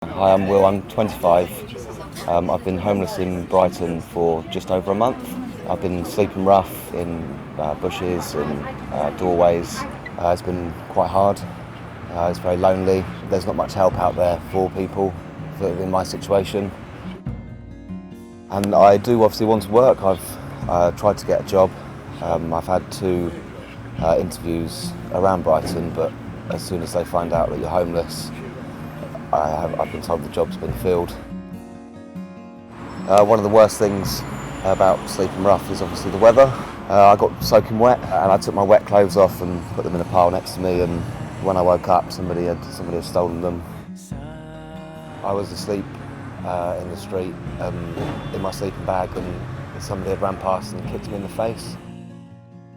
Hi, I'm Will, I'm 25. I've been homeless in Brighton for just over a month. I've been sleeping rough in bushes and doorways. It's been quite hard. It's very lonely. There's not much help out there for people that are in my situation. And I do obviously want to work. I've tried to get a job. I've had two interviews around Brighton, but as soon as they find out that you're homeless, I've been told the job's been filled. One of the worst things about sleeping rough is obviously the weather. I got soaking wet and I took my wet clothes off and put them in a pile next to me, and when I woke up somebody had stolen them. I was asleep in the street in my sleeping bag, and somebody had ran past and kicked me in the face.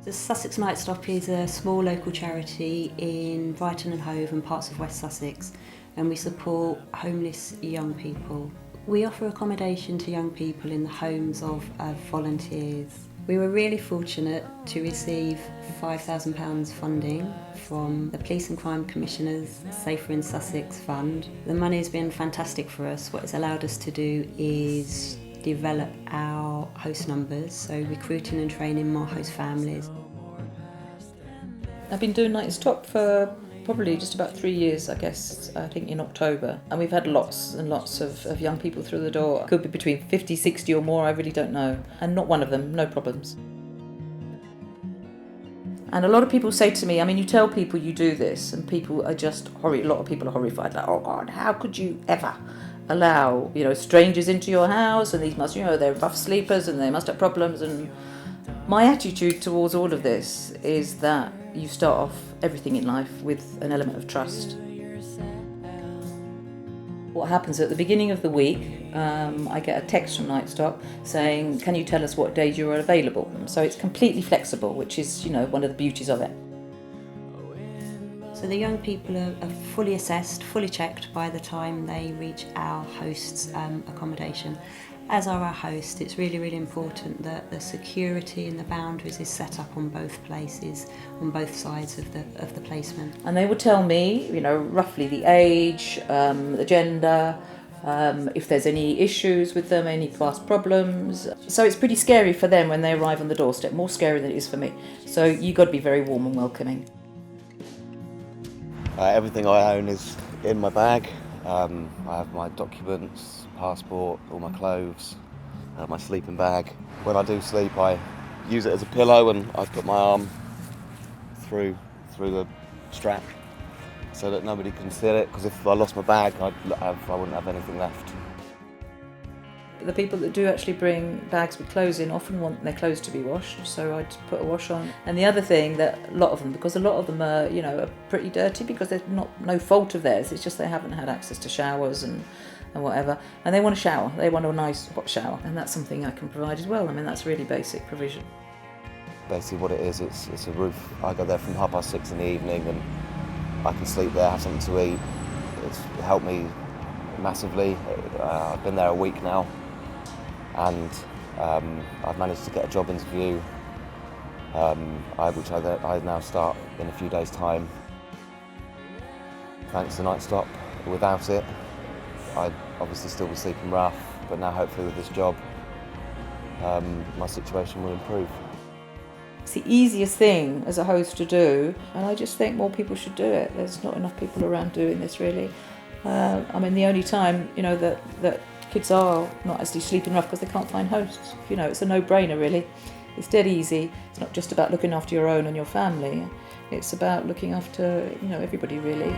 The Sussex Nightstop is a small local charity in Brighton and Hove and parts of West Sussex, and we support homeless young people. We offer accommodation to young people in the homes of volunteers. We were really fortunate to receive £5,000 funding from the Police and Crime Commissioner's Safer in Sussex Fund. The money has been fantastic for us. What it's allowed us to do is develop our host numbers, so recruiting and training more host families. I've been doing Nightstop for probably just about 3 years, I guess, I think in October. And we've had lots and lots of young people through the door. Could be between 50, 60 or more, I really don't know. And not one of them, no problems. And a lot of people say to me, I mean, you tell people you do this and people are just a lot of people are horrified, like, oh God, how could you ever allow, strangers into your house, and these must, they're rough sleepers and they must have problems. And my attitude towards all of this is that you start off everything in life with an element of trust. What happens at the beginning of the week, I get a text from Nightstop saying, can you tell us what days you're available? So it's completely flexible, which is, one of the beauties of it. So the young people are fully assessed, fully checked by the time they reach our host's accommodation. As are our hosts, it's really, really important that the security and the boundaries is set up on both places, on both sides of the placement. And they would tell me, roughly the age, the gender, if there's any issues with them, any past problems. So it's pretty scary for them when they arrive on the doorstep, more scary than it is for me. So you've got to be very warm and welcoming. Everything I own is in my bag. I have my documents, passport, all my clothes, my sleeping bag. When I do sleep, I use it as a pillow, and I put my arm through the strap so that nobody can steal it, because if I lost my bag, I wouldn't have anything left. The people that do actually bring bags with clothes in often want their clothes to be washed, so I'd put a wash on. And the other thing that a lot of them are pretty dirty because they're no fault of theirs, it's just they haven't had access to showers and whatever, and they want a shower, they want a nice hot shower, and that's something I can provide as well. I mean, that's really basic provision. Basically what it is, it's a roof. I go there from 6:30 in the evening and I can sleep there, have something to eat. It's helped me massively. I've been there a week now, and I've managed to get a job interview, which I now start in a few days' time. Thanks to Nightstop. Without it, I'd obviously still be sleeping rough, but now hopefully with this job, my situation will improve. It's the easiest thing as a host to do, and I just think more people should do it. There's not enough people around doing this, really. I mean, the only time, that kids are not actually sleeping rough because they can't find hosts. It's a no-brainer, really. It's dead easy. It's not just about looking after your own and your family. It's about looking after, everybody, really.